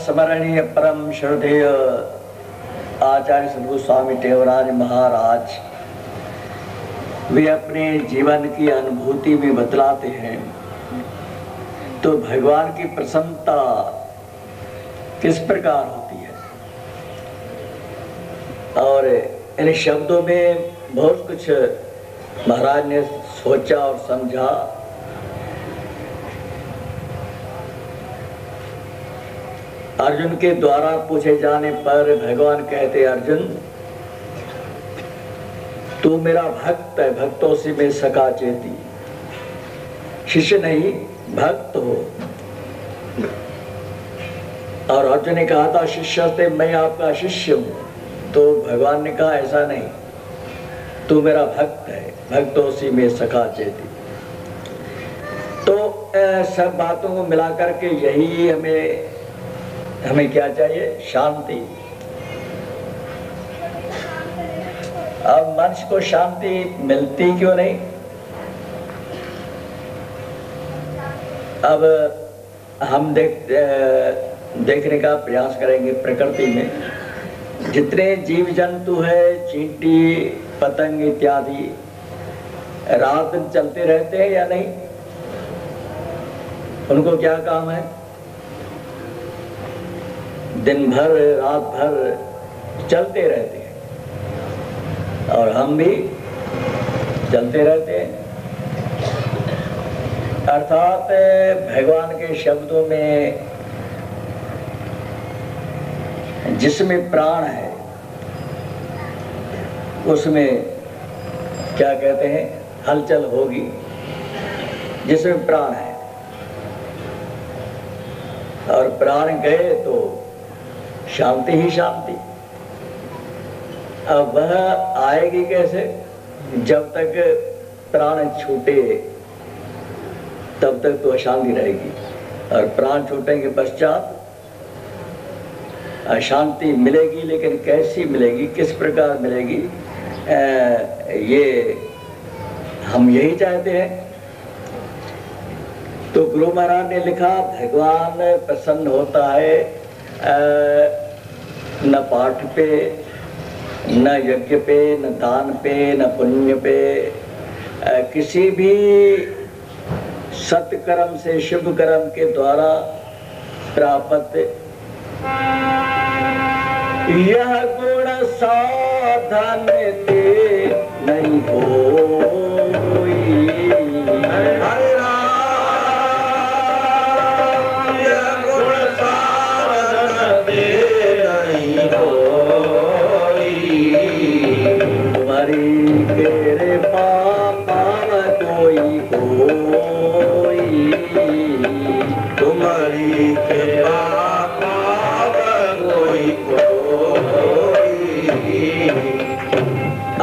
स्मरणीय परम श्रद्धेय आचार्य सद्गुरु स्वामी टेवराज महाराज वे अपने जीवन की अनुभूति में बतलाते हैं तो भगवान की प्रसन्नता किस प्रकार होती है। और इन शब्दों में बहुत कुछ महाराज ने सोचा और समझा। अर्जुन के द्वारा पूछे जाने पर भगवान कहते, अर्जुन तू मेरा भक्त है, भक्तों से मैं सखा चेती, शिष्य नहीं भक्त हो। और अर्जुन ने कहा था शिष्य से मैं आपका शिष्य हूं, तो भगवान ने कहा ऐसा नहीं, तू मेरा भक्त है, भक्तों से मैं सखा चेती। तो सब बातों को मिलाकर के यही हमें क्या चाहिए, शांति। अब मनुष्य को शांति मिलती क्यों नहीं? अब हम देखने का प्रयास करेंगे प्रकृति में जितने जीव जंतु है, चींटी, पतंग इत्यादि, रात दिन चलते रहते हैं या नहीं? उनको क्या काम है? दिन भर रात भर चलते रहते हैं और हम भी चलते रहते हैं। अर्थात भगवान के शब्दों में जिसमें प्राण है उसमें क्या कहते हैं, हलचल होगी। जिसमें प्राण है और प्राण गए तो शांति ही शांति। अब वह आएगी कैसे? जब तक प्राण छूटे तब तक तो अशांति रहेगी, और प्राण छूटने के पश्चात अशांति मिलेगी। लेकिन कैसी मिलेगी, किस प्रकार मिलेगी, ये हम यही चाहते हैं। तो गुरु महाराज ने लिखा, भगवान प्रसन्न होता है न पाठ पे, न यज्ञ पे, न दान पे, न पुण्य पे, किसी भी सत्कर्म से, शुभ कर्म के द्वारा प्राप्त यह गुण साधन ते नहीं होई। हरे राम, यह गुण साधन ते नहीं होई। तुम्हारी तेरे पापा कोई कोई, तुम्हारी के पापा कोई कोई।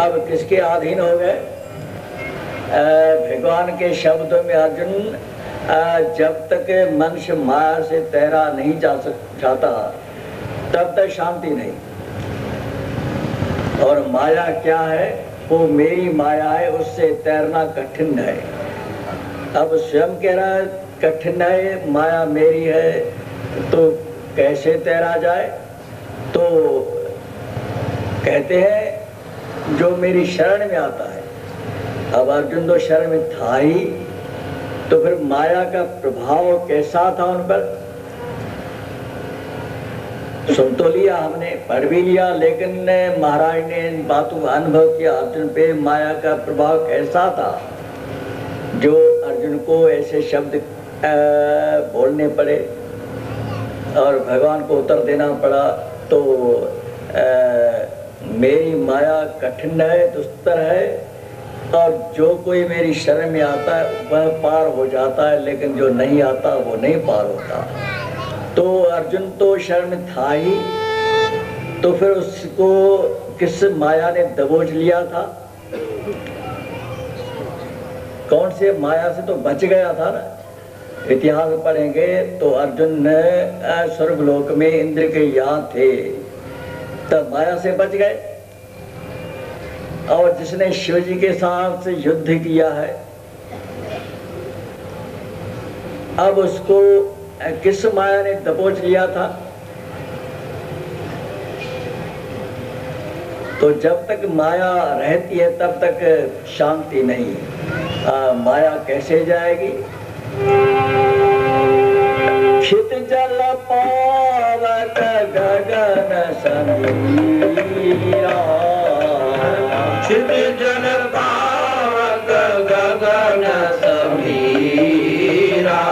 अब किसके अधीन हो गए? भगवान के शब्दों में अर्जुन, जब तक मनुष्य माया से तैरा नहीं जाता तब तक शांति नहीं। और माया क्या है? वो मेरी माया है, उससे तैरना कठिन है। अब स्वयं कह रहा है कठिन है, माया मेरी है, तो कैसे तैरा जाए? तो कहते हैं जो मेरी शरण में आता है। अब अर्जुन तो शरण में था ही, तो फिर माया का प्रभाव कैसा था उन पर? सुन तो लिया हमने, पढ़ भी लिया, लेकिन महाराज ने इन बातों का अनुभव किया अर्जुन पे माया का प्रभाव कैसा था, जो अर्जुन को ऐसे शब्द बोलने पड़े और भगवान को उत्तर देना पड़ा। तो मेरी माया कठिन है, दुस्तर है, और जो कोई मेरी शरण में आता है वह पार हो जाता है, लेकिन जो नहीं आता वो नहीं पार होता। तो अर्जुन तो शरण में था ही, तो फिर उसको किस माया ने दबोच लिया था? कौन से माया से? तो बच गया था ना। इतिहास पढ़ेंगे तो अर्जुन स्वर्गलोक में इंद्र के यहाँ थे, तब माया से बच गए। और जिसने शिव जी के साथ युद्ध किया है, अब उसको किस माया ने दबोच लिया था? तो जब तक माया रहती है तब तक शांति नहीं। माया कैसे जाएगी? क्षितिजल पावक गगन समीरा, क्षितिजल पावक गगन समीरा,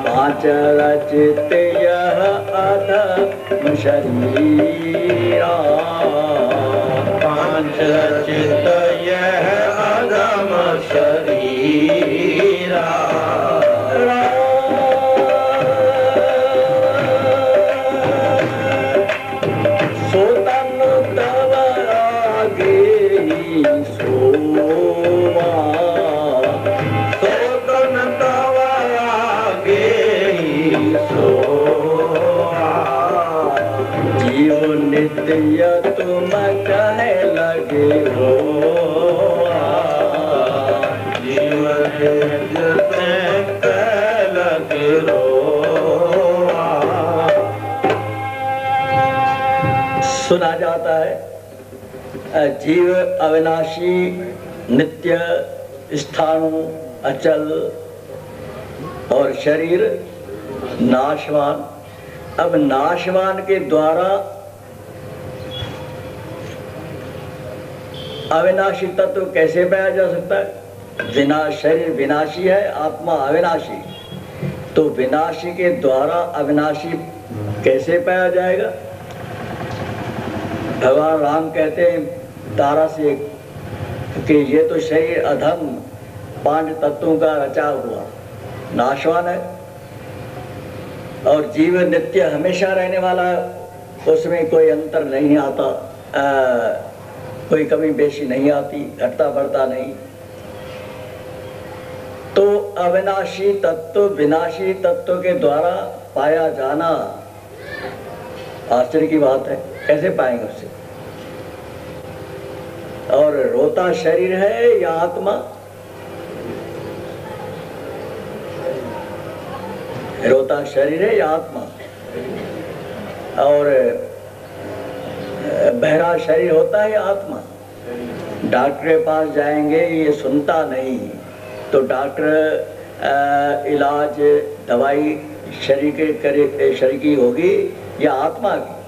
पांच रचित यह अधम शरीरा, पांच रचित यह अधम शरीरा। नित्य तुम कहे लगे हो, जीवन कह लगे हो। सुना जाता है। जीव अविनाशी, नित्य, स्थाणु, अचल और शरीर नाशवान। अब नाशवान के द्वारा अविनाशी तत्व कैसे पाया जा सकता है? शरीर विनाशी है, आत्मा अविनाशी, तो विनाशी के द्वारा अविनाशी कैसे पाया जाएगा? भगवान राम कहते हैं तारा से कि ये तो शरीर अधम 5 तत्वों का रचा हुआ नाशवान है, और जीव नित्य हमेशा रहने वाला है, उसमें कोई अंतर नहीं आता, कोई कमी बेशी नहीं आती, घटता बढ़ता नहीं। तो अविनाशी तत्व विनाशी तत्व के द्वारा पाया जाना आश्चर्य की बात है। कैसे पाएंगे उसे? और रोता शरीर है या आत्मा? रोता शरीर है या आत्मा? और बहरा शरीर होता है या आत्मा? डॉक्टर के पास जाएंगे, ये सुनता नहीं, तो डॉक्टर इलाज दवाई शरीर की होगी या आत्मा की?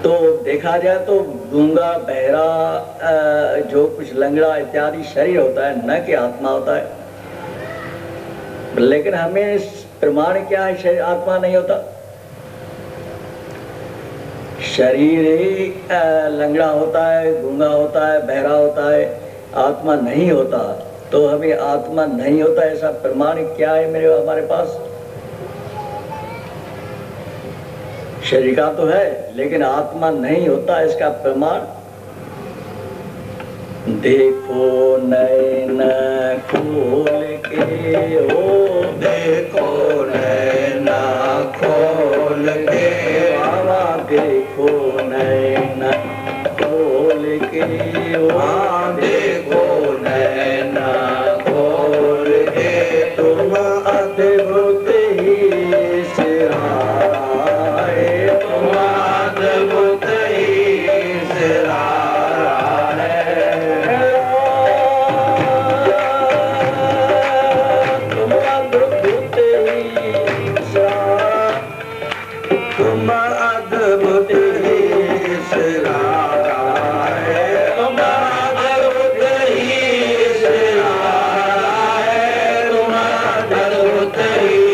तो देखा जाए तो गूंगा, बहरा, जो कुछ लंगड़ा इत्यादि शरीर होता है, न कि आत्मा होता है। लेकिन हमें प्रमाण क्या है शरीर आत्मा नहीं होता? शरीर ही लंगड़ा होता है, गूंगा होता है, बहरा होता है, आत्मा नहीं होता। तो हमें आत्मा नहीं होता ऐसा प्रमाण क्या है हमारे पास? शरीर का तो है, लेकिन आत्मा नहीं होता इसका प्रमाण देखो नैन खोल के, ओ देखो नैन खोल के, बाबा देखो नैन खोल के, हाँ देखो नैन खोल के, तुम अद्भुत ही सिरारा है, तुम अद्भुत ही सिरारा है, तुम अद्भुत ही सिरारा, तुम अद्भुत ही सिरारा है, तुम अद्भुत ही सिरारा है, तुम अद्भुत ही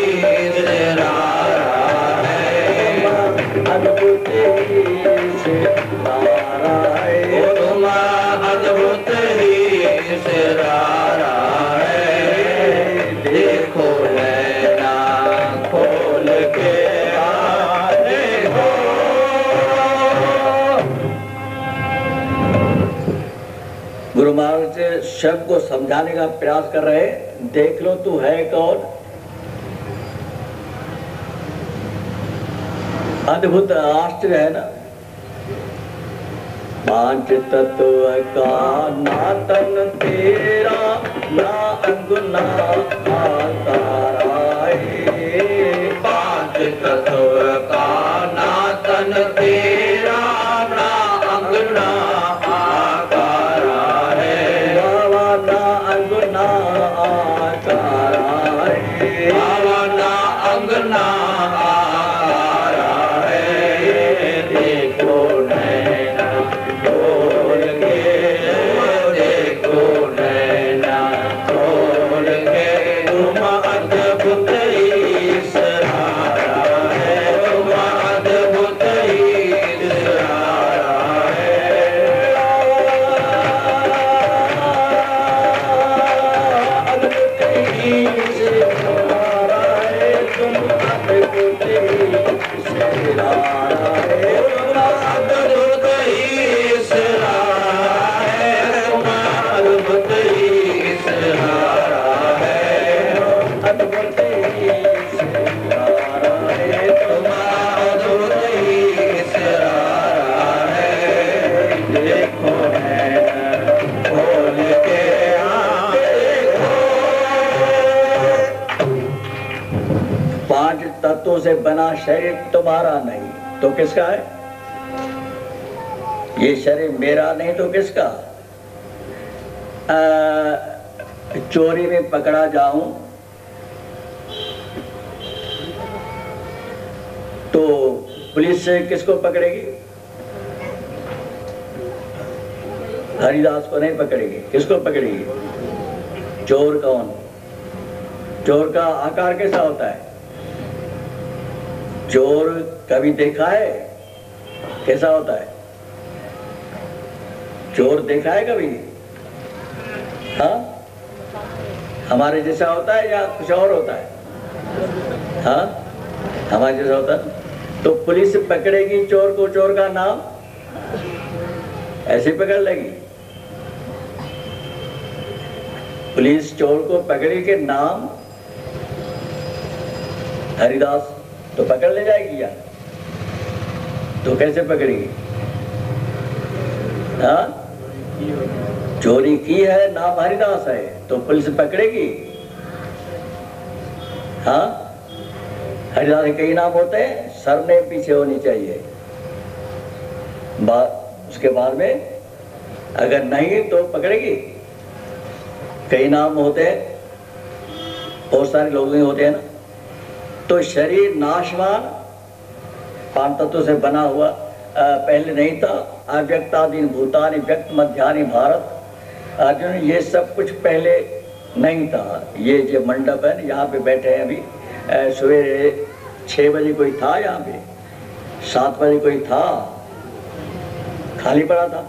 सिरारा है, अद्भुत ही सिरारा है, ओ तुम अद्भुत ही सिरारा है। देखो नैना खोल के, आ देखो। गुरु महाराज शब्द को समझाने का प्रयास कर रहे हैं। देख लो तू है कौन? अद्भुत आश्चर्य है ना। 5 तत्व का नातन तेरा, ना अंगुना आकारा है, 5 तत्व का नातन तेरा, ना अंगना आकारा है, बाबा ना अंगुना आकारा है, बाबा ना अंगना आकारा है। देखो नैना खोल के, देखो नैना खोल के, तुम अद्भुत ही सिरारा है, तुम अद्भुत ही सिरारा है, अद्भुत ही सिरारा है, तुम अद्भुत ही सिरारा है, अद्भुत ही सिरारा है, तुम अद्भुत ही सिरारा है, अद्भुत ही सिरारा है, तुम अद्भुत ही सिरारा है। देखो नैना खोल के, आ देखो। 5 तत्वों से बना शरीर तुम्हारा नहीं, तो किसका है? ये शरीर मेरा नहीं तो किसका? चोरी में पकड़ा जाऊं तो पुलिस से किसको पकड़ेगी? हरिदास को नहीं पकड़ेगी, किसको पकड़ेगी? चोर कौन? चोर का आकार कैसा होता है? चोर कभी देखा है कैसा होता है? चोर देखा है कभी? हाँ, हमारे जैसा होता है या कुछ और होता है? हाँ, हमारे जैसा होता है। तो पुलिस पकड़ेगी चोर को, चोर का नाम ऐसे पकड़ लेगी? पुलिस चोर को पकड़े के नाम हरिदास तो पकड़ ले जाएगी या? तो कैसे पकड़ेगी? हाँ, चोरी की है, नाम हरिदास है, तो पुलिस पकड़ेगी? हाँ, हरिदास के कई नाम होते हैं, सरनेम पीछे होनी चाहिए। उसके बाद में अगर नहीं तो पकड़ेगी। कई नाम होते हैं, बहुत सारे लोग होते हैं ना। तो शरीर नाशवान, पांच तत्वों से बना हुआ पहले नहीं था। अव्यक्तादीन भूतानि व्यक्त मध्यानि भारत। अर्जुन, ये सब कुछ पहले नहीं था। ये जो मंडप है यहाँ पे बैठे हैं अभी, सवेरे 6 बजे कोई था यहाँ पे, 7 बजे कोई था, खाली पड़ा था।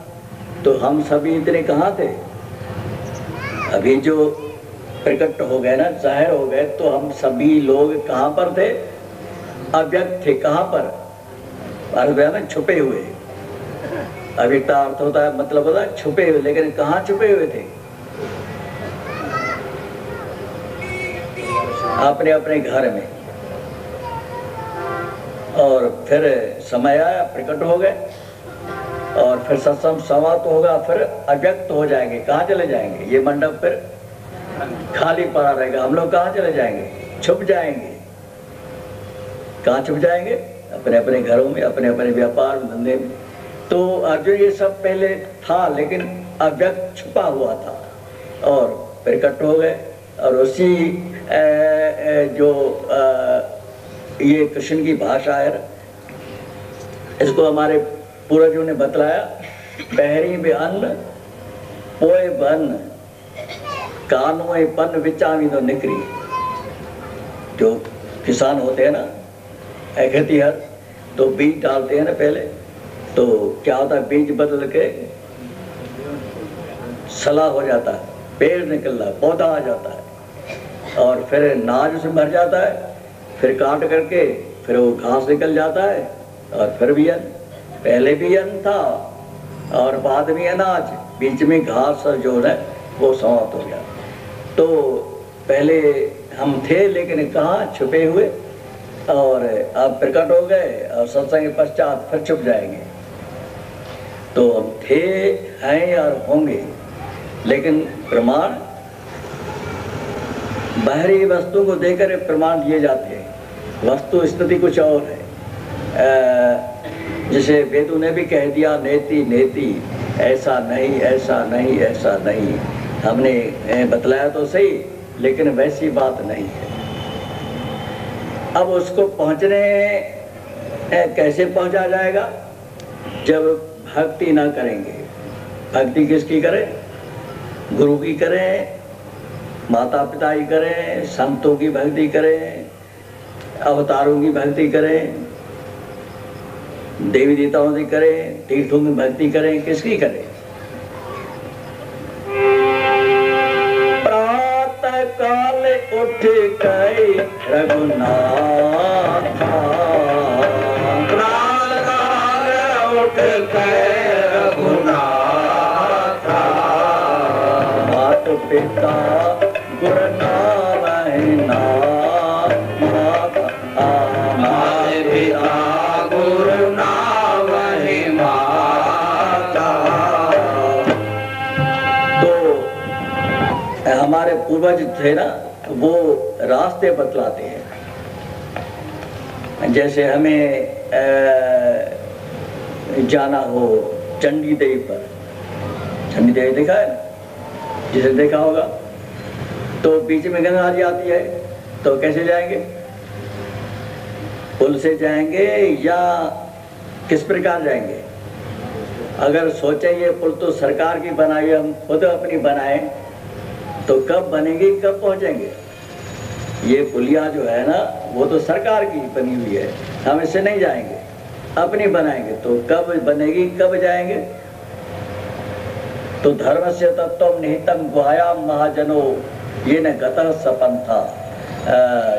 तो हम सभी इतने कहाँ थे? अभी जो प्रकट हो गए ना, जाहिर हो गए, तो हम सभी लोग कहाँ पर थे? अव्यक्त थे। कहाँ पर? अरब में छुपे हुए। अव्यक्ता अर्थ होता है, मतलब होता है छुपे हुए। लेकिन कहाँ छुपे हुए थे? अपने अपने घर में। और फिर समय आया, प्रकट हो गए, और फिर सत्संग समाप्त होगा, फिर अव्यक्त हो जाएंगे। कहाँ चले जाएंगे? ये मंडप फिर खाली पड़ा रहेगा। हम लोग कहाँ चले जाएंगे? छुप जाएंगे। कहाँ छुप जाएंगे? अपने अपने घरों में, अपने अपने व्यापार धंधे में। तो अर्जुन, ये सब पहले था, लेकिन अव्यक्त छुपा हुआ था, और प्रकट हो गए। और उसी जो ये कृष्ण की भाषा है, इसको हमारे पूर्वजों ने बतलाया। पहरी में अन्न पोए बन, कानों पन विचामी तो निकरी। जो किसान होते हैं ना, खेतीहर, तो बीज डालते हैं ना पहले, तो क्या होता है? बीज बदल के सला हो जाता है, पेड़ निकल रहा है, पौधा आ जाता है, और फिर नाज उसमें भर जाता है, फिर काट करके फिर वो घास निकल जाता है, और फिर भी अन्न। पहले भी अन्न था और बाद में अनाज, बीच में घास जो है वो समाप्त हो गया। तो पहले हम थे, लेकिन कहाँ? छुपे हुए, और अब प्रकट हो गए, और सत्संग के पश्चात फिर छुप जाएंगे। तो हम थे, हैं और होंगे। लेकिन प्रमाण बाहरी वस्तु को देकर प्रमाण दिए जाते हैं, वस्तु स्थिति कुछ और है। जैसे वेदों ने भी कह दिया, नेति नेति, ऐसा नहीं, ऐसा नहीं, ऐसा नहीं। हमने बतलाया तो सही, लेकिन वैसी बात नहीं है। अब उसको पहुंचने कैसे पहुंचा जाएगा? जब भक्ति ना करेंगे। भक्ति किसकी करें? गुरु की करें, माता पिता की करें, संतों की भक्ति करें, अवतारों की भक्ति करें, देवी देवताओं की करें, तीर्थों की भक्ति करें, किसकी करें? प्रातः काल उठ गए रघुनाथ, प्रातः काल उठ गए रघुनाथ, मात पिता गुरु नाम है नाथ, मात पिता गुरु नाम है माता। तो हमारे पूर्वज थे ना, वो रास्ते बतलाते हैं। जैसे हमें जाना हो चंडी देवी पर, चंडी देवी देखा है ना, जिसे देखा होगा, तो बीच में गंगा जी आती है, तो कैसे जाएंगे? पुल से जाएंगे या किस प्रकार जाएंगे? अगर सोचे ये पुल तो सरकार की बनाई, हम खुद अपनी बनाए, तो कब बनेगी, कब पहुंचेंगे? ये पुलिया जो है ना, वो तो सरकार की बनी हुई है, हम इससे नहीं जाएंगे, अपनी बनाएंगे, तो कब बनेगी, कब जाएंगे? तो धर्म से तत्व निहितम गुहायाम महाजनो ये न गतः सपंथा,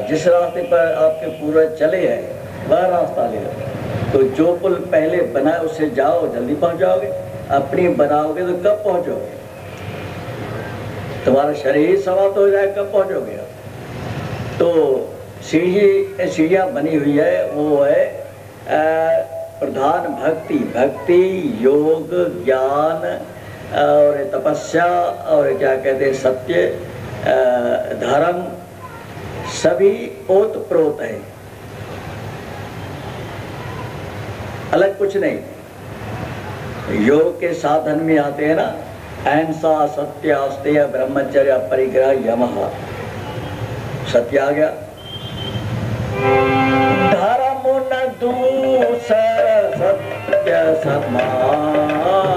जिस रास्ते पर आपके पूर्वज चले हैं वह रास्ता ले लो। तो जो पुल पहले बना उससे जाओ, जल्दी पहुंच जाओगे, अपनी बनाओगे तो कब पहुंचोगे? तुम्हारा शरीर ही समाप्त हो जाए, कब पहुंचोगे आप? तो सीढ़ियाँ बनी हुई है, वो है प्रधान भक्ति, भक्ति योग ज्ञान और तपस्या और क्या कहते हैं सत्य धर्म, सभी ओत प्रोत है, अलग कुछ नहीं। योग के साधन में आते हैं ना, अहिंसा सत्य अस्तेय ब्रह्मचर्य परिग्रह यमः, सत्य आ गया। धर्म न दूसर सत्य समाना,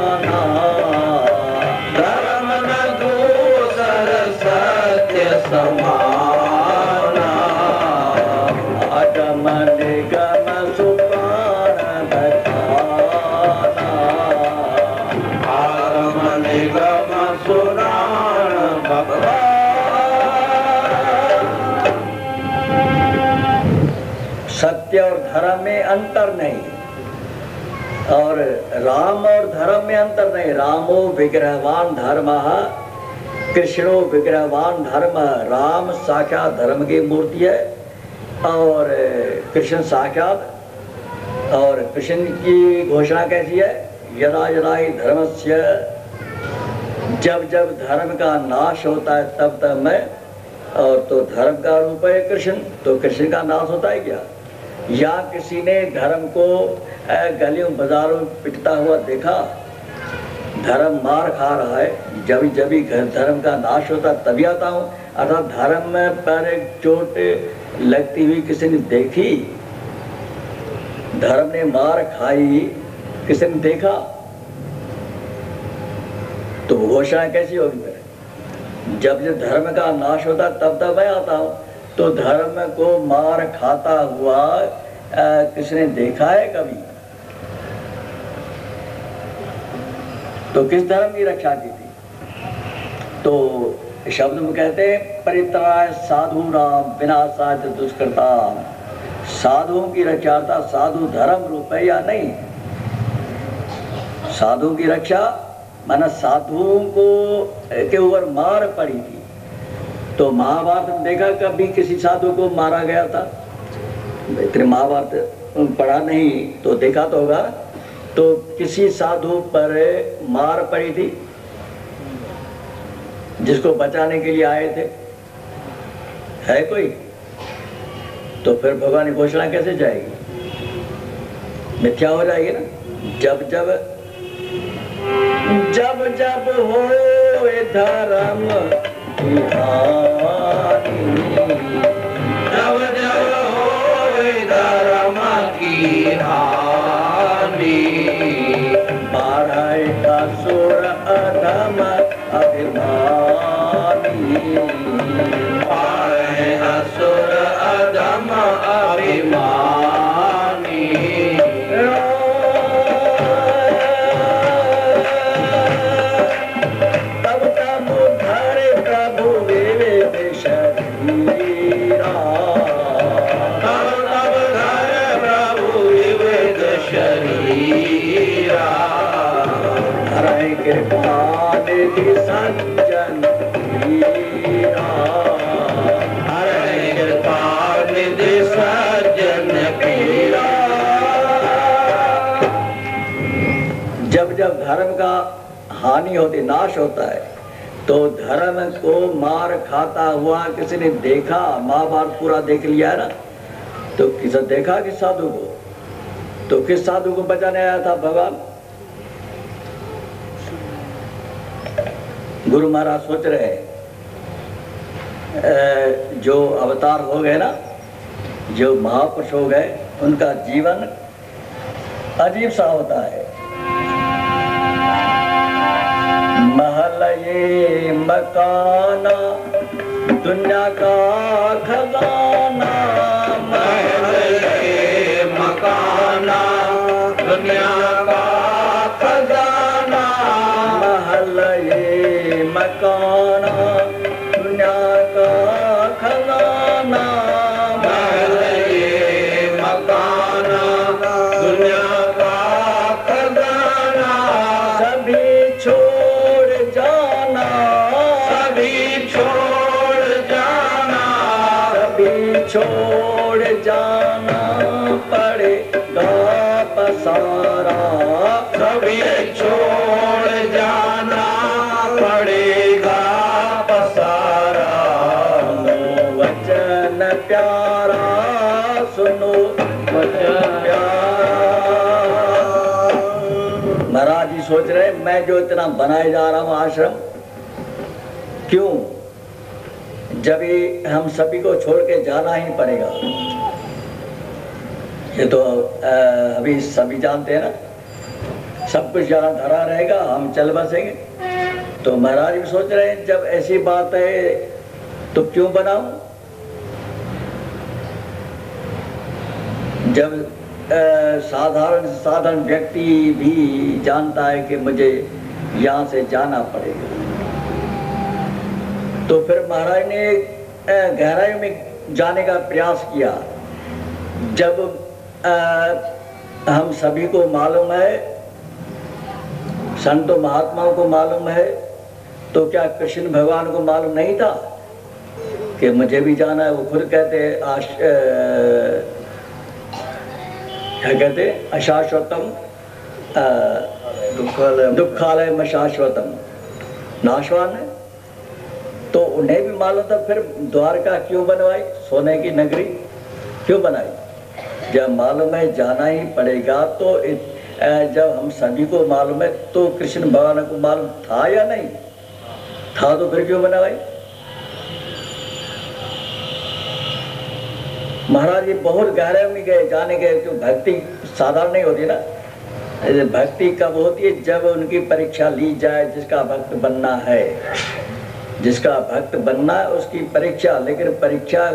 धर्म न दूसर सत्य समाना, अगम निगम सुपान बखाना, आगम निगम सुराण भगवान। सत्य और धर्म में अंतर नहीं, और राम और धर्म में अंतर नहीं। रामो विग्रहवान धर्मः, कृष्णो विग्रहवान धर्म। राम साक्षात धर्म की मूर्ति है और कृष्ण साक्षात। और कृष्ण की घोषणा कैसी है? यदा यदा ही धर्मस्य, जब जब धर्म का नाश होता है तब तब मैं, और तो धर्म का रूप है कृष्ण, तो कृष्ण का नाश होता है क्या? या किसी ने धर्म को गलियों बाजारों में पिटता हुआ देखा? धर्म मार खा रहा है, जब जब धर्म का नाश होता तभी आता हूँ। अर्थात धर्म पर एक चोट लगती हुई किसी ने देखी? धर्म ने मार खाई, किसी ने देखा? तो घोषणा कैसी होगी फिर? जब जब धर्म का नाश होता तब तब मैं आता हूँ। तो धर्म को मार खाता हुआ किसने देखा है कभी? तो किस धर्म की रक्षा की थी? तो शब्द में कहते हैं परित्राय साधु नाम विनाशाय दुष्कृताम। साधुओं की रक्षा था, साधु धर्म रूप है या नहीं? साधुओं की रक्षा माना साधुओं को के ऊपर मार पड़ी थी। तो महाभारत में देखा कभी किसी साधु को मारा गया था? इतने महाभारत पढ़ा नहीं तो देखा तो होगा। तो किसी साधु पर मार पड़ी थी जिसको बचाने के लिए आए थे? है कोई? तो फिर भगवान की घोषणा कैसे जाएगी? मिथ्या हो जाएगी ना। जब जब हो धर्म की हानि, जब जब होए धर्म की हानि, बाढ़े असुर अधम अभिमानी, बाढ़े असुर अधम अभिमानी, तब तब धरे प्रभु विवेक शरीरा, तब तब धरे प्रभु विवेक शरीरा, हरे कृपा निधि सज्जन वीरा, हरे कृपा निधि सज्जन पीरा। जब जब धर्म का हानि होती, नाश होता है, तो धर्म को मार खाता हुआ किसी ने देखा? महाभारत पूरा देख लिया है ना। तो किसी देखा कि साधु को? तो किस साधु को बचाने आया था भगवान? गुरु महाराज सोच रहे हैं जो अवतार हो गए ना, जो महापुरुष हो गए, उनका जीवन अजीब सा होता है। महल ये मकाना दुनिया का खजाना, महल ये मकाना दुनिया का खजाना, महल ये मकाना दुनिया का खजाना, महल ये मकाना दुनिया का खजाना, सभी छोड़ जाना, सभी छोड़ जाना, सभी छोड़ जाना पड़ेगा पसारा, सभी छोड़ जाना पड़ेगा पसारा, वचन प्यारा सुनो वचन प्यारा। महाराज जी सोच रहे मैं जो इतना बनाए जा रहा हूँ आश्रम, क्यों? जब ये हम सभी को छोड़ के जाना ही पड़ेगा। ये तो अभी सभी जानते हैं ना, सब कुछ यहाँ धरा रहेगा, हम चल बसेंगे। तो महाराज भी सोच रहे हैं जब ऐसी बात है तो क्यों बनाऊं? जब साधारण व्यक्ति भी जानता है कि मुझे यहाँ से जाना पड़ेगा। तो फिर महाराज ने गहराई में जाने का प्रयास किया। जब हम सभी को मालूम है, संतों महात्माओं को मालूम है, तो क्या कृष्ण भगवान को मालूम नहीं था कि मुझे भी जाना है? वो खुद कहते क्या कहते, अशाश्वतम दुखालय में शाश्वतम, नाशवान है। तो उन्हें भी मालूम था, फिर द्वारका क्यों बनवाई, सोने की नगरी क्यों बनाई? जब मालूम है जाना ही पड़ेगा, तो जब हम सभी को मालूम है, तो कृष्ण भगवान को मालूम था या नहीं था, तो फिर क्यों बनवाई? महाराज जी बहुत गहरे में गए, जाने गए, क्यों? भक्ति साधारण नहीं होती ना। भक्ति कब होती है? जब उनकी परीक्षा ली जाए। जिसका भक्त बनना है, जिसका भक्त बनना है उसकी परीक्षा। लेकिन परीक्षा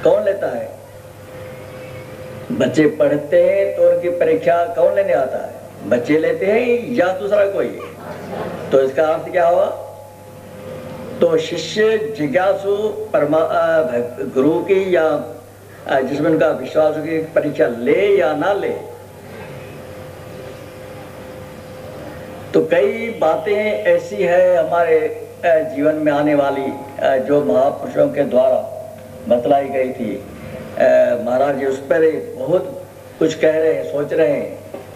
कौन लेता है? बच्चे पढ़ते हैं तो उनकी परीक्षा कौन लेने आता है? बच्चे लेते हैं या दूसरा कोई? तो इसका अर्थ क्या हुआ? तो शिष्य जिज्ञासु गुरु की या जिसमें उनका विश्वास हो कि परीक्षा ले या ना ले। तो कई बातें ऐसी है हमारे जीवन में आने वाली, जो महापुरुषों के द्वारा बतलाई गई थी। महाराज जी उस पर बहुत कुछ कह रहे हैं, सोच रहे हैं,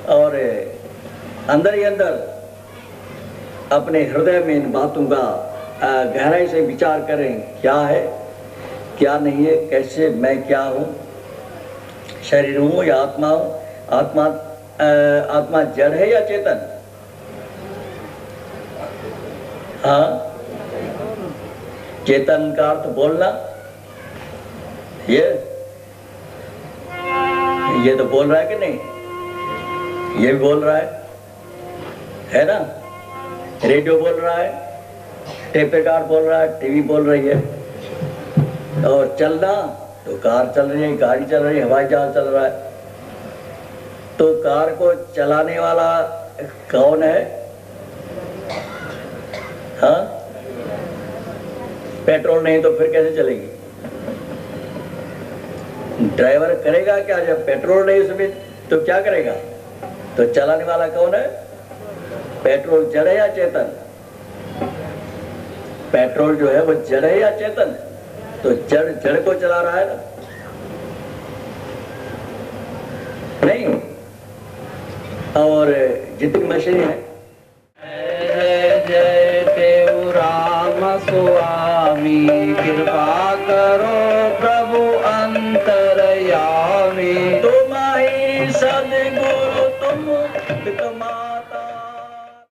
और अंदर ही अंदर अपने हृदय में इन बातों का गहराई से विचार करें, क्या है क्या नहीं है, कैसे मैं क्या हूँ, शरीर हूँ या आत्मा हूँ, आत्मा जड़ है या चेतन? हाँ, चेतन का अर्थ बोलना, ये तो बोल रहा है कि नहीं? ये भी बोल रहा है ना? रेडियो बोल रहा है, टेप रिकॉर्ड बोल रहा है, टीवी बोल रही है। और चलना तो कार चल रही है, गाड़ी चल रही है, हवाई जहाज चल रहा है। तो कार को चलाने वाला कौन है? हाँ, पेट्रोल नहीं तो फिर कैसे चलेगी? ड्राइवर करेगा क्या? जब पेट्रोल नहीं उसमें तो क्या करेगा? तो चलाने वाला कौन है? पेट्रोल जड़ है या चेतन? पेट्रोल जो है वो जड़ है या चेतन? तो जड़ को चला रहा है ना? नहीं। और जितनी मशीन है, जय देव राम स्वामी, कृपा करो